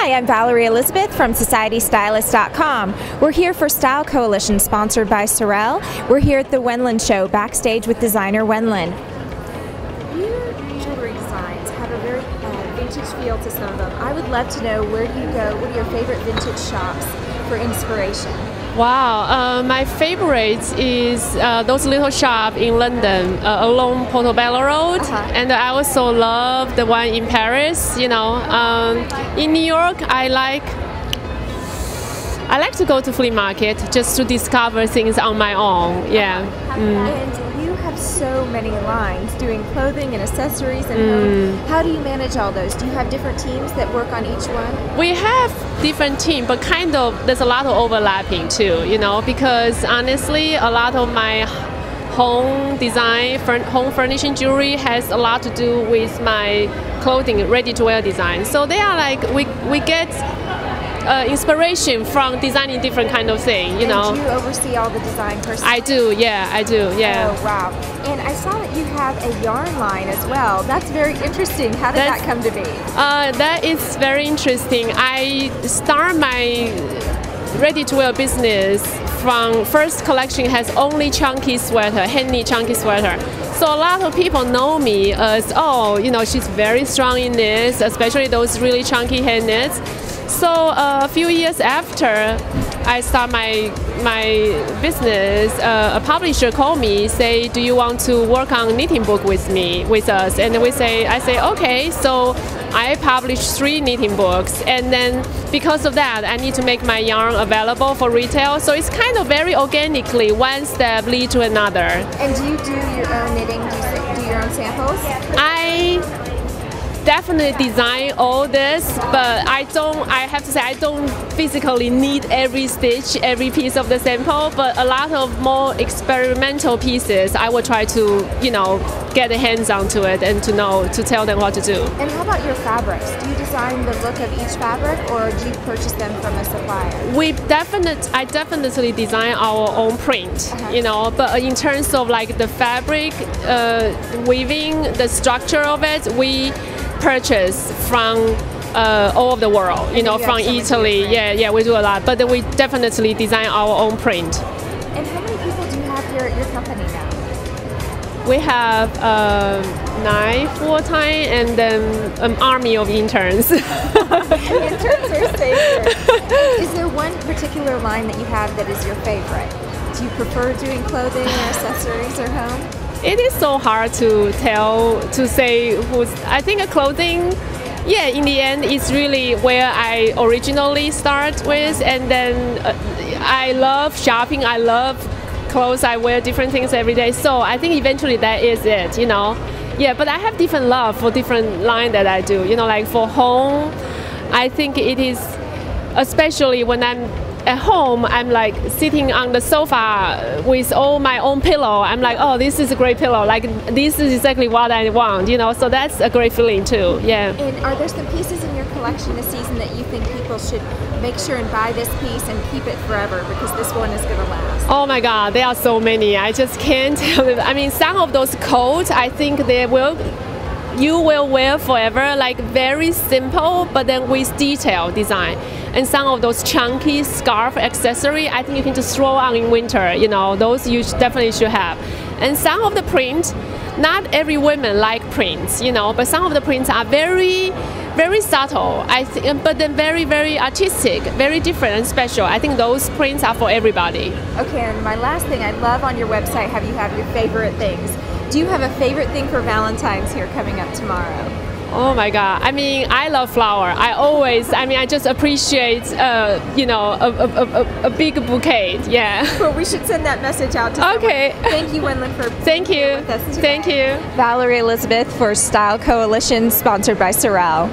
Hi, I'm Valerie Elizabeth from SocietyStylist.com. We're here for Style Coalition, sponsored by Sorel. We're here at the Wenlan show, backstage with designer Wenlan. Your jewelry designs have a very vintage feel to some of them. I would love to know, where do you go? What are your favorite vintage shops for inspiration? Wow, my favorite is those little shops in London along Portobello Road, and I also love the one in Paris. You know, in New York, I like to go to flea market just to discover things on my own. Yeah. And you have so many lines doing clothing and accessories and home. How do you manage all those? Do you have different teams that work on each one? We have different teams, but kind of there's a lot of overlapping too, you know, because honestly a lot of my home design, home furnishing jewelry has a lot to do with my clothing, ready-to-wear design. So they are like, we get inspiration from designing different kind of thing, you know. Do you oversee all the design personally? I do, yeah. Oh, wow. And I saw that you have a yarn line as well. That's very interesting. How did that come to be? That is very interesting. I start my ready-to-wear business from first collection has only chunky sweater, hand-knit chunky sweater. So a lot of people know me as, oh, you know, she's very strong in this, especially those really chunky hand knits. So a few years after I start my business, a publisher called me, say, do you want to work on knitting book with us? And I say, okay. So I published 3 knitting books, and then because of that, I need to make my yarn available for retail. So it's kind of very organically, one step lead to another. And do you do your own knitting? Do you do your own samples? I definitely design all this, but I have to say I don't physically need every stitch, every piece of the sample, but a lot of more experimental pieces I will try to, you know, get the hands onto it and to tell them what to do. And how about your fabrics? Do you design the look of each fabric, or do you purchase them from a supplier? I definitely design our own print, you know, but in terms of like the fabric, weaving, the structure of it, we purchase from all over the world, you know, from Italy. Yeah, we do a lot, but then we definitely design our own print. And how many people do you have here at your company now? We have 9 full-time and then an army of interns. Interns are safer. Is there one particular line that you have that is your favorite? Do you prefer doing clothing or accessories or home? It is so hard to say who's. I think clothing, yeah, in the end, it's really where I originally start with, and then I love shopping. I love clothes. I wear different things every day. So I think eventually that is it, you know. Yeah, but I have different love for different line that I do. You know, like for home, I think it is, especially when I'm at home, I'm like sitting on the sofa with all my own pillow. I'm like, oh, this is a great pillow. Like, this is exactly what I want, you know, so that's a great feeling too, yeah. And are there some pieces in your collection this season that you think people should make sure and buy this piece and keep it forever, because this one is going to last? Oh my God, there are so many. I just can't tell you. I mean, some of those coats, I think you will wear forever, like very simple, but then with detail design. And some of those chunky scarf accessory, I think you can just throw on in winter, you know, those you definitely should have. And some of the prints, not every woman like prints, you know, but some of the prints are very, very subtle, I think, but then very, very artistic, very different and special. I think those prints are for everybody. Okay, and my last thing, I love on your website how you have your favorite things. Do you have a favorite thing for Valentine's here coming up tomorrow? Oh my God! I mean, I love flower. I just appreciate, you know, a big bouquet. Yeah. Well, we should send that message out to someone. Okay. Thank you, Wenlan, for being here with us today. Thank you. Valerie Elizabeth for Style Coalition, sponsored by Sorel.